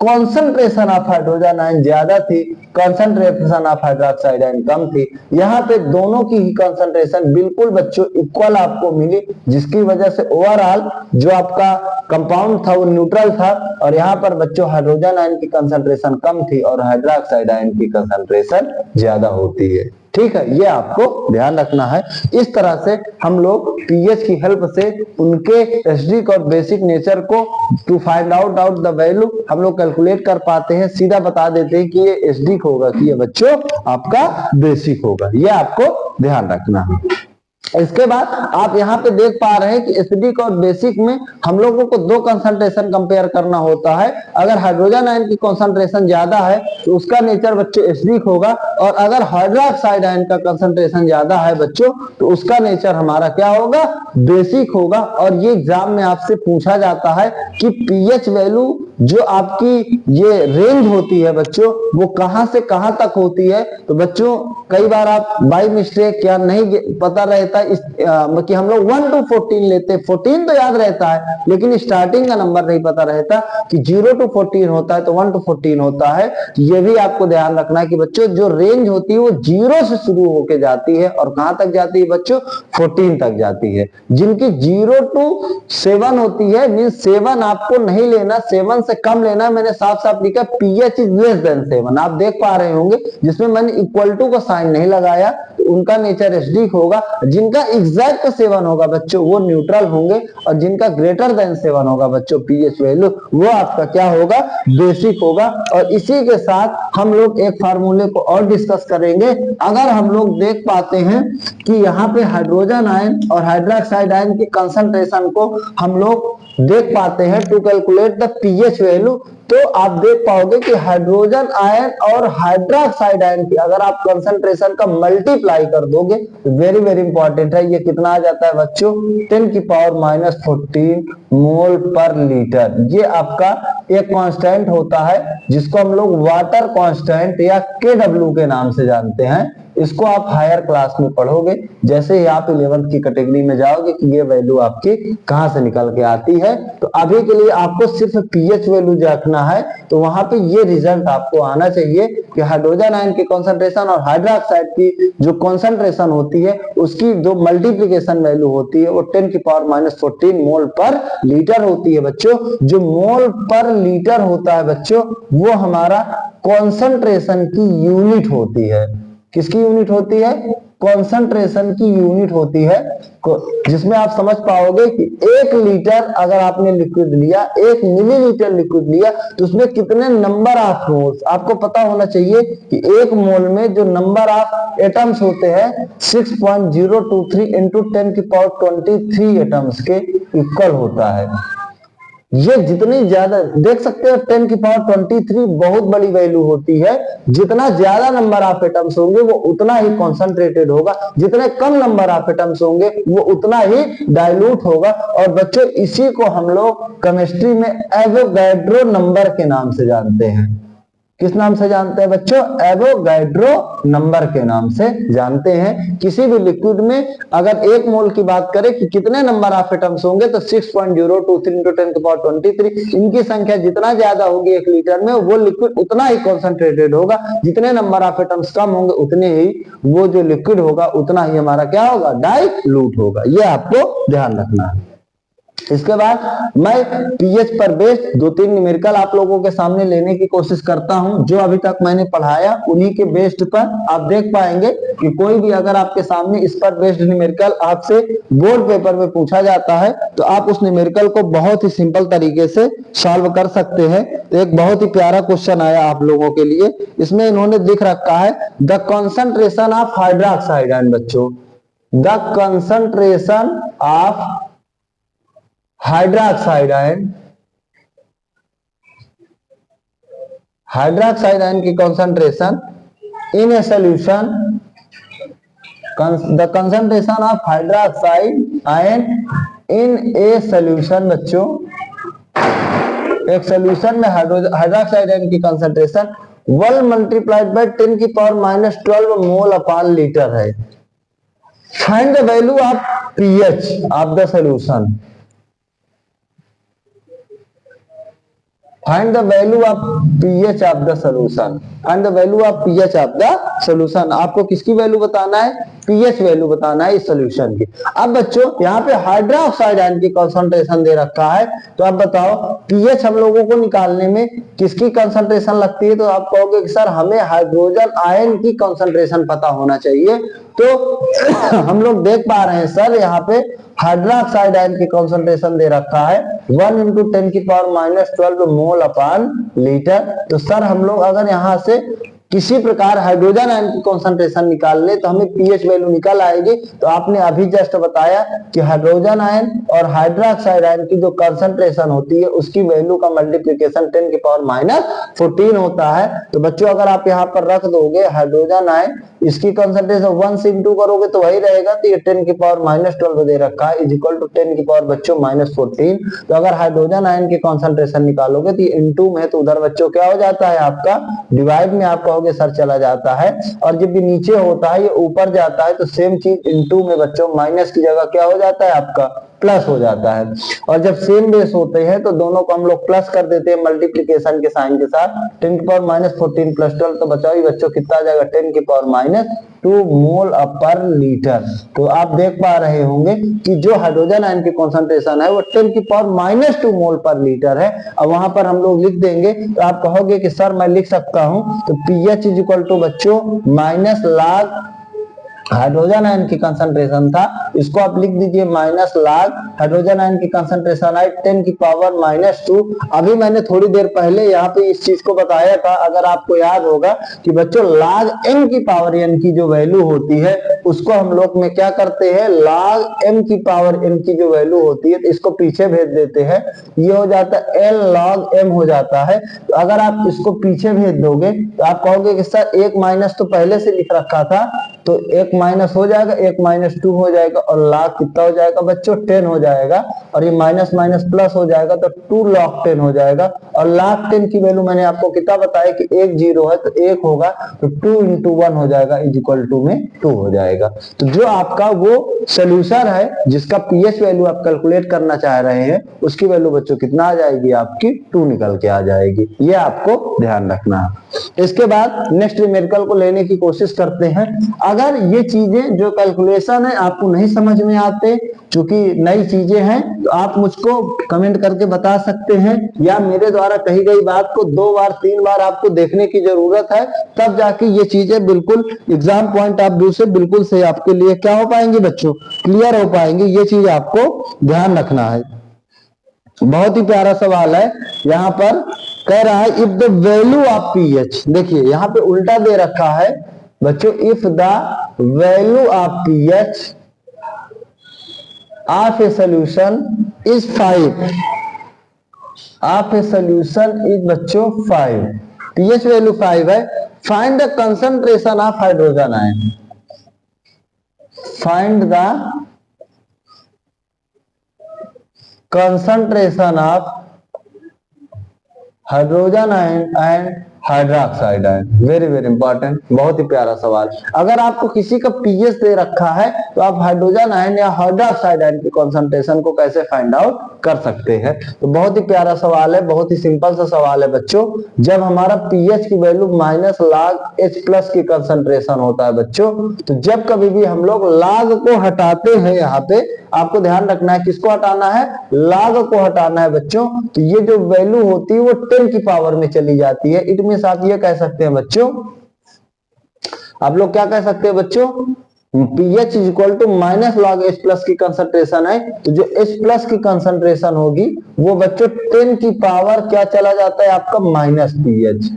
A: कॉन्सेंट्रेशन ऑफ हाइड्रोजन आयन ज्यादा थी, कॉन्सेंट्रेशन ऑफ हाइड्रोक्साइड आयन कम थी। यहाँ पे दोनों की ही कॉन्सेंट्रेशन बिल्कुल बच्चों इक्वल आपको मिली, जिसकी वजह से ओवरऑल जो आपका कंपाउंड था वो न्यूट्रल था। और यहाँ पर बच्चों हाइड्रोजन आयन की कंसेंट्रेशन कम थी और हाइड्रोक्साइड आयन की कंसेंट्रेशन ज्यादा होती है। ठीक है, ये आपको ध्यान रखना है। इस तरह से हम लोग पीएच की हेल्प से उनके एसिडिक और बेसिक नेचर को to find out the value हम लोग कैलकुलेट कर पाते हैं, सीधा बता देते हैं कि ये एसिडिक होगा कि ये बच्चों आपका बेसिक होगा। ये आपको ध्यान रखना है। इसके बाद आप यहाँ पे देख पा रहे हैं कि एसिडिक और बेसिक में हम लोगों को दो कंसंट्रेशन कंपेयर करना होता है। अगर हाइड्रोजन आयन की कंसंट्रेशन ज्यादा है तो उसका नेचर बच्चों एसिडिक होगा, और अगर हाइड्रोक्साइड आयन का कंसंट्रेशन ज्यादा है बच्चों तो उसका नेचर हमारा क्या होगा, बेसिक होगा। और ये एग्जाम में आपसे पूछा जाता है कि पीएच वैल्यू जो आपकी ये रेंज होती है बच्चों वो कहां से कहां तक होती है। तो बच्चों कई बार आप बाय मिस्टेक क्या नहीं पता रहता कि हम लोग 1 to 14 लेते हैं, 14 तो याद रहता है लेकिन स्टार्टिंग का नंबर नहीं पता रहता कि 0 to 14 होता है तो 1 to 14 होता है। ये भी आपको ध्यान रखना है कि बच्चों जो रेंज होती है वो 0 से शुरू होके जाती है और कहां तक जाती है बच्चों, 14 तक जाती है। जिनकी 0 to 7 होती है मींस 7 आपको नहीं लेना, 7 से कम लेना। मैंने साफ साफ लिखा पीएच इज लेस देन 7, आप देख पा रहे होंगे जिसमें मैंने इक्वल टू का साइन नहीं लगाया, तो उनका नेचर एसिडिक होगा। जिनका एग्जैक्ट 7 होगा बच्चों वो न्यूट्रल होंगे, और जिनका ग्रेटर देन 7 होगा बच्चों पीएच वैल्यू वो आपका क्या होगा, बेसिक होगा। और इसी के साथ हम लोग एक फार्मूले को और डिस्कस करेंगे। अगर हम लोग देख पाते हैं कि यहाँ पे हाइड्रोजन आयन और हाइड्रोक्साइड आयन की कंसंट्रेशन को हम लोग देख पाते हैं to calculate the pH value, तो आप देख पाओगे कि हाइड्रोजन आयन और हाइड्रोक्साइड आयन की अगर आप कंसंट्रेशन का मल्टीप्लाई कर दोगे तो वेरी वेरी इंपॉर्टेंट है, ये कितना आ जाता है बच्चों 10 की पावर -14 मोल पर लीटर। ये आपका एक कांस्टेंट होता है जिसको हम लोग वाटर कांस्टेंट या KW के नाम से जानते हैं। इसको आप हायर क्लास में पढ़ोगे, जैसे ही आप 11th की कैटेगरी में जाओगे कि ये वैल्यू आपकी कहां से निकल के आती है। तो अभी के लिए आपको सिर्फ पीएच वैल्यू रखना है, तो वहां पे ये रिजल्ट आपको आना चाहिए कि हाइड्रोजन आयन की कॉन्सेंट्रेशन और हाइड्रोक्साइड की जो कॉन्सेंट्रेशन होती है उसकी जो मल्टीप्लीकेशन वैल्यू होती है वो 10 की पावर -14 मोल पर लीटर होती है बच्चों। जो मोल पर लीटर होता है बच्चों वो हमारा कॉन्सेंट्रेशन की यूनिट होती है। किसकी यूनिट होती है? कॉन्सेंट्रेशन की यूनिट होती है, जिसमें आप समझ पाओगे कि 1 लीटर अगर आपने लिक्विड लिया, 1 मिलीलीटर लिक्विड लिया तो उसमें कितने नंबर ऑफ मोल्स, आपको पता होना चाहिए कि 1 मोल में जो नंबर ऑफ एटम्स होते हैं 6.023 इंटू 10 की पावर 23 एटम्स के इक्वल होता है। ये जितनी ज्यादा देख सकते हो 10 की पावर 23 बहुत बड़ी वैल्यू होती है। जितना ज्यादा नंबर ऑफ एटम्स होंगे वो उतना ही कॉन्सेंट्रेटेड होगा, जितने कम नंबर ऑफ एटम्स होंगे वो उतना ही डाइल्यूट होगा। और बच्चों इसी को हम लोग केमिस्ट्री में एवोगैड्रो नंबर के नाम से जानते हैं। किस नाम से जानते हैं बच्चों? एवोगैड्रो नंबर के नाम से जानते हैं। किसी भी लिक्विड में अगर 1 मोल की बात करें कि कितने नंबर ऑफ एटम्स होंगे तो 6.023 इंटू 10 की पावर 23। इनकी संख्या जितना ज्यादा होगी 1 लीटर में वो लिक्विड उतना ही कॉन्सेंट्रेटेड होगा। जितने नंबर ऑफ एटम्स कम होंगे उतने ही वो जो लिक्विड होगा उतना ही हमारा क्या होगा? डाइल्यूट होगा। ये आपको ध्यान रखना है। इसके बाद मैं पीएच पर बेस्ड 2-3 न्यूमेरिकल आप लोगों के सामने लेने की कोशिश करता हूं। जो अभी तक मैंने पढ़ाया उन्हीं के बेस्ड पर आप देख पाएंगे कि कोई भी अगर आपके सामने इस पर बेस्ड न्यूमेरिकल आपसे बोर्ड पेपर में पूछा जाता है तो आप उस न्यूमेरिकल को बहुत ही सिंपल तरीके से सॉल्व कर सकते हैं। तो एक बहुत ही प्यारा क्वेश्चन आया आप लोगों के लिए। इसमें इन्होंने लिख रखा है the concentration of hydroxide ion. बच्चों the concentration of hydroxide ion की concentration in a solution, the concentration of hydroxide ion in a solution. बच्चों एक सोल्यूशन में हाइड्रोक्साइड आयन की कॉन्सेंट्रेशन 1 मल्टीप्लाइड बाय 10 की पावर -12 मोल अपॉन लीटर है। Find the value of pH of the solution. Find the value of pH of the solution and the value of pH of the solution। आपको किसकी value बताना है? pH value बताना है इस solution की। अब बच्चों यहाँ पे हाइड्रोक्साइड आयन की कंसंट्रेशन दे रखा है, तो आप बताओ pH हम लोगों को निकालने में किसकी कंसंट्रेशन लगती है? तो आप कहोगे कि सर हमें हाइड्रोजन आयन की कंसंट्रेशन पता होना चाहिए। तो हम लोग देख पा रहे हैं सर यहाँ पे हाइड्रोक्साइड आयन की कंसंट्रेशन दे रखा है 1 इंटू 10 की पावर -12 मोल अपॉन लीटर। तो सर हम लोग अगर यहाँ से किसी प्रकार हाइड्रोजन आयन की कॉन्सेंट्रेशन निकाल ले तो हमें पीएच वैल्यू निकल आएगी। तो आपने अभी जस्ट बताया कि हाइड्रोजन आयन और हाइड्रोक्साइड आयन की जो कॉन्सेंट्रेशन होती है उसकी वैल्यू का मल्टीप्लिकेशन 10 की पावर -14 होता है। तो बच्चों अगर आप यहाँ पर रख दोगे हाइड्रोजन आयन, इसकी कॉन्सेंट्रेशन 1 से इंटू करोगे तो वही रहेगा। तो ये 10 की पावर -12 दे रखा है इज इक्वल टू 10 की पावर बच्चों -14। तो अगर हाइड्रोजन आयन की कॉन्सेंट्रेशन निकालोगे तो ये इंटू में, तो उधर बच्चों क्या हो जाता है आपका डिवाइड में, आपका सर चला जाता है। और जब भी नीचे होता है ये ऊपर जाता है तो सेम चीज इनटू में बच्चों माइनस की जगह क्या हो जाता है आपका प्लस हो जाता है। और जब सेम बेस होते हैं तो दोनों को हम लोग प्लस कर देते हैं मल्टीप्लिकेशन के साइन के साथ। 10 की पावर -14 प्लस 12 तो बचाओ बच्चों कितना आ जाएगा 10 की पावर -2 मोल पर लीटर। तो आप देख पा रहे होंगे कि जो हाइड्रोजन आयन की कॉन्सेंट्रेशन है वो 10 की पावर -2 मोल पर लीटर है। अब वहां पर हम लोग लिख देंगे तो आप कहोगे कि सर मैं लिख सकता हूं तो पीएच इज इक्वल टू बच्चों माइनस log हाइड्रोजन आयन की कंसंट्रेशन था, इसको आप लिख दीजिए माइनस log हाइड्रोजन आयन की कंसंट्रेशन है 10 की पावर -2। अभी मैंने थोड़ी देर पहले यहाँ पे इस चीज को बताया था, अगर आपको याद होगा कि बच्चों log m की पावर n की जो वैल्यू होती है उसको हम लोग में क्या करते हैं, log m की पावर n की जो वैल्यू होती है तो इसको पीछे भेज देते हैं, ये हो जाता है l log m हो जाता है। तो अगर आप इसको पीछे भेज दोगे तो आप कहोगे कि सर एक माइनस तो पहले से लिख रखा था, तो एक माइनस हो जाएगा, एक माइनस 2 हो जाएगा और log कितना हो जाएगा बच्चों, 10 हो जाएगा, और ये माइनस माइनस प्लस हो जाएगा तो 2 log 10 हो जाएगा। और log 10 की वैल्यू मैंने आपको कितना बताया कि एक जीरो है तो एक होगा, तो 2 into 1 हो जाएगा इज इक्वल टू में 2 हो जाएगा। तो जो आपका वो सोल्यूशन है जिसका पीएच वैल्यू आप कैलकुलेट करना चाह रहे हैं, उसकी वैल्यू बच्चों कितना आ जाएगी, आपकी 2 निकल के आ जाएगी। ये आपको ध्यान रखना है। इसके बाद नेक्स्ट न्यूमेरिकल को लेने की कोशिश करते हैं। अगर ये चीजें जो कैलकुलेशन है आपको नहीं समझ में आते, चूंकि नई चीजें हैं, तो आप मुझको कमेंट करके बता सकते हैं, या मेरे द्वारा कही गई बात को 2 बार 3 बार आपको देखने की जरूरत है, तब जाके ये चीजें बिल्कुल एग्जाम पॉइंट ऑफ व्यू से बिल्कुल से आपके लिए क्या हो पाएंगे बच्चों, क्लियर हो पाएंगे। ये चीज आपको ध्यान रखना है। बहुत ही प्यारा सवाल है, यहां पर कह रहा है if the value of pH, देखिए यहां पे उल्टा दे रखा है बच्चों, if the value of pH of A solution is 5, of A solution is बच्चों 5, पीएच वैल्यू 5 है, find the concentration of hydrogen ion, find the concentration of hydrogen ion and hydroxide ion. Very very important, बहुत ही प्यारा सवाल। अगर आपको किसी का पीएच दे रखा है तो आप हाइड्रोजन आयन या हाइड्रोक्साइड आयन की कंसंट्रेशन को कैसे फाइंड आउट कर सकते हैं। तो बहुत ही प्यारा सवाल है, बहुत ही सिंपल सा सवाल है बच्चों। जब हमारा पीएच की value minus log H plus की कंसंट्रेशन होता है बच्चों, तो जब कभी भी हम लोग log को हटाते हैं, यहाँ पे आपको ध्यान रखना है किसको हटाना है, log को हटाना है बच्चों, तो ये जो वैल्यू होती है वो 10 की पावर में चली जाती है। इट मींस आप ये कह सकते हैं बच्चों, आप लोग क्या कह सकते हैं बच्चों, pH is equal to minus log H plus की कंसंट्रेशन है, तो जो H प्लस की कंसंट्रेशन होगी वो बच्चों 10 की पावर क्या चला जाता है आपका, माइनस pH।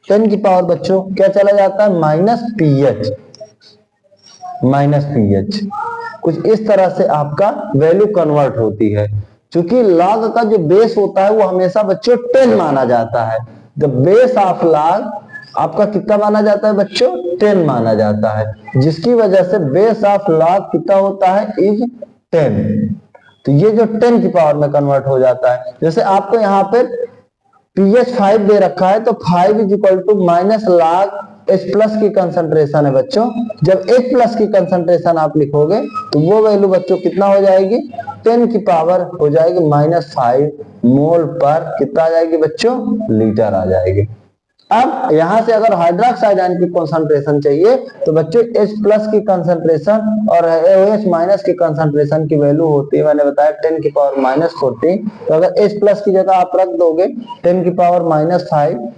A: 10 की पावर बच्चों क्या चला जाता है, माइनस pH, माइनस pH। कुछ इस तरह से आपका वैल्यू कन्वर्ट होती है। क्योंकि log का जो बेस होता है वो हमेशा बच्चों 10 माना जाता है। द बेस ऑफ log आपका कितना माना जाता है बच्चों, 10 माना जाता है, जिसकी वजह से बेस ऑफ log कितना होता है, इज 10। तो ये जो 10 की पावर में कन्वर्ट हो जाता है। जैसे आपको यहाँ पे pH 5 दे रखा है, तो 5 is equal to minus log H plus की कंसंट्रेशन है बच्चों। जब H प्लस की कंसंट्रेशन आप लिखोगे तो वो वैल्यू बच्चों कितना हो जाएगी, 10 की पावर हो जाएगी माइनस 5 मोल पर कितना आ जाएगी बच्चों, लीटर आ जाएगी। अब यहां से अगर हाइड्रोक्साइड आयन की कंसंट्रेशन चाहिए तो बच्चों H प्लस की कंसंट्रेशन और OH माइनस की कंसंट्रेशन की वैल्यू होती है, मैंने बताया 10 की पावर माइनस 14। तो अगर H प्लस की जगह आप रख दोगे 10 की पावर माइनस 5,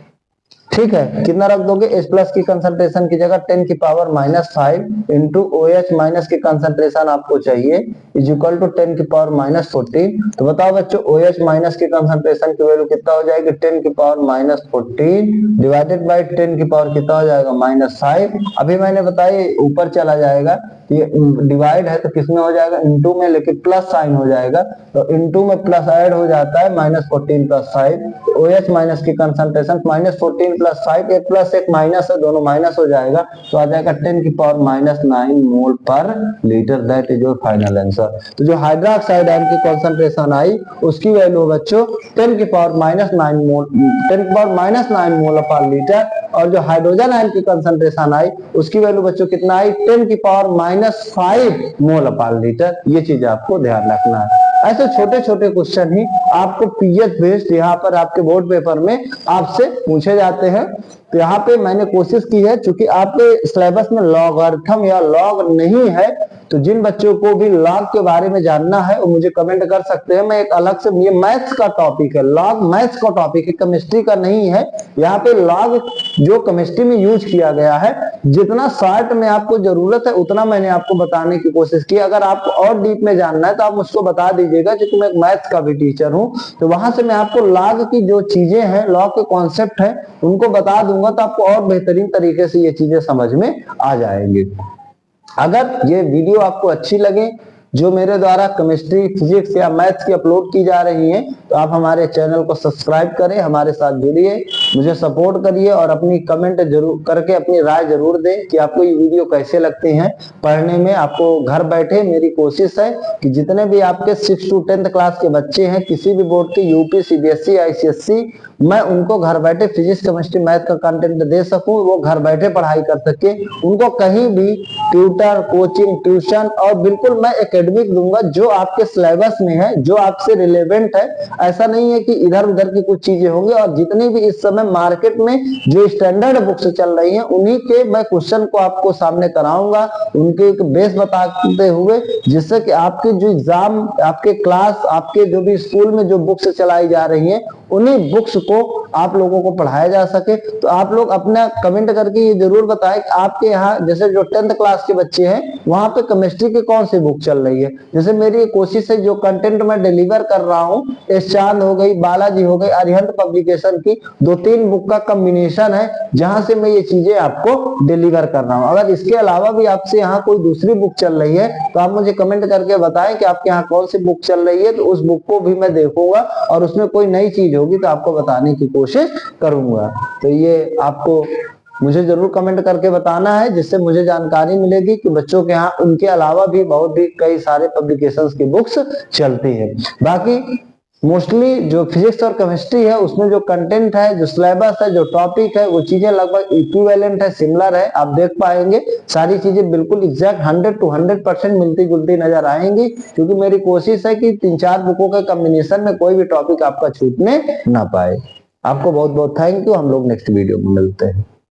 A: ठीक है, कितना रख दोगे, H प्लस की कंसंट्रेशन की जगह 10 की power minus 5 into OH minus की कंसंट्रेशन आपको चाहिए इज इक्वल टू 10 की पावर माइनस 14। तो बताओ बच्चों OH माइनस की कंसंट्रेशन की वैल्यू कितना हो जाएगी, 10 की पावर माइनस 14 डिवाइडेड बाय 10 की पावर कितना हो जाएगा, माइनस 5। अभी मैंने बताया ऊपर चला जाएगा, ये डिवाइड है तो किसमें हो जाएगा, इनटू में, लेकिन प्लस साइन हो जाएगा, तो इनटू में प्लस ऐड हो जाता है, माइनस 14 प्लस 5। OH माइनस की कंसंट्रेशन माइनस 14 प्लस 5, एक प्लस एक माइनस है, दोनों माइनस हो जाएगा, तो आ जाएगा 10 की पावर माइनस 9 मोल पर litre. That is your final answer. तो जो हाइड्रोक्साइड आयन की कंसंट्रेशन आई उसकी वैल्यू बच्चों 10 की पावर माइनस 9 मोल, 10 की पावर माइनस 9 मोल पर लीटर, और जो हाइड्रोजन आयन की कंसंट्रेशन आई उसकी वैल्यू बच्चों कितना आई, 10 की पावर माइनस 5 मोल पर लीटर। ये चीज आपको ध्यान रखना है। ऐसे छोटे छोटे क्वेश्चन ही आपको पीएच बेस्ड यहाँ पर आपके बोर्ड पेपर में आपसे पूछे जाते हैं। तो यहाँ पे मैंने कोशिश की है, क्योंकि आपके सिलेबस में लॉगरिथम या लॉग नहीं है, तो जिन बच्चों को भी लॉग के बारे में जानना है वो मुझे कमेंट कर सकते हैं। मैं एक अलग से, ये मैथ्स का टॉपिक है, लॉग मैथ्स का टॉपिक है, केमिस्ट्री का नहीं है। यहाँ पे लॉग जो केमिस्ट्री में यूज किया गया है, जितना शॉर्ट में आपको जरूरत है उतना मैंने आपको बताने की कोशिश की। अगर आपको और डीप में जानना है तो आप मुझको बता दीजिएगा, क्योंकि मैं एक मैथ्स का भी टीचर हूँ, तो वहां से मैं आपको लॉग की जो चीजें हैं, लॉग के कॉन्सेप्ट है, उनको बता दूंगा, तो आपको और बेहतरीन तरीके से ये चीजें समझ में आ जाएंगी। अगर ये वीडियो आपको अच्छी लगे, जो मेरे द्वारा केमिस्ट्री, फिजिक्स या मैथ्स की अपलोड की जा रही हैं, तो आप हमारे चैनल को सब्सक्राइब करें, हमारे साथ जुड़िए, मुझे सपोर्ट करिए और अपनी कमेंट जरूर करके अपनी राय जरूर दें कि आपको ये वीडियो कैसे लगते हैं पढ़ने में। आपको घर बैठे मेरी कोशिश है कि जितने भी आपके 6 to 10th क्लास के बच्चे हैं, किसी भी बोर्ड के, यूपी, सीबीएसई, आईसीएसई, मैं उनको घर बैठे फिजिक्स, केमिस्ट्री, मैथ का कंटेंट दे सकूं, वो घर बैठे पढ़ाई कर सके। उनको कहीं भी ट्यूटर, कोचिंग, ट्यूशन और बिल्कुल मैं एकेडमिक दूंगा जो आपके सिलेबस में है, जो आपसे रिलेवेंट है। ऐसा नहीं है कि इधर उधर की कुछ चीजें होंगी। और जितनी भी इस समय मार्केट में जो स्टैंडर्ड बुक्स चल रही हैं, उन्हीं के मैं क्वेश्चन को आपको सामने कराऊंगा, उनके एक बेस बताते हुए, जिससे कि आपके जो एग्जाम, आपके क्लास, आपके जो भी स्कूल में जो बुक्स चलाई जा रही हैं, उन्हीं बुक्स को आप लोगों को पढ़ाया जा सके। तो आप लोग अपना कमेंट करके ये जरूर बताएं कि आपके यहाँ जैसे जो 10th क्लास के बच्चे हैं, वहां पे केमिस्ट्री की कौन सी बुक चल रही है। जैसे मेरी कोशिश है, जो कंटेंट मैं डिलीवर कर रहा हूँ, एस चांद हो गई, बालाजी हो गई, अरिहंत पब्लिकेशन की 2-3 बुक का कॉम्बिनेशन है, जहां से मैं ये चीजें आपको डिलीवर कर रहा हूँ। अगर इसके अलावा भी आपसे यहाँ कोई दूसरी बुक चल रही है, तो आप मुझे कमेंट करके बताएं कि आपके यहाँ कौन सी बुक चल रही है, तो उस बुक को भी मैं देखूंगा और उसमें कोई नई चीज होगी तो आपको बताने की कोशिश करूंगा। तो ये आपको मुझे जरूर कमेंट करके बताना है, जिससे मुझे जानकारी मिलेगी कि बच्चों के यहाँ उनके अलावा भी बहुत भी कई सारे पब्लिकेशंस की बुक्स चलती है। बाकी मोस्टली जो फिजिक्स और केमिस्ट्री है, उसमें जो कंटेंट है, जो सिलेबस है, जो टॉपिक है, वो चीजें लगभग इक्विवेलेंट है, सिमिलर है। आप देख पाएंगे सारी चीजें बिल्कुल एग्जैक्ट 100 to 100% मिलती जुलती नजर आएंगी, क्योंकि मेरी कोशिश है कि 3-4 बुकों के कॉम्बिनेशन में कोई भी टॉपिक आपका छूटने ना पाए। आपको बहुत बहुत थैंक यू। हम लोग नेक्स्ट वीडियो में मिलते हैं।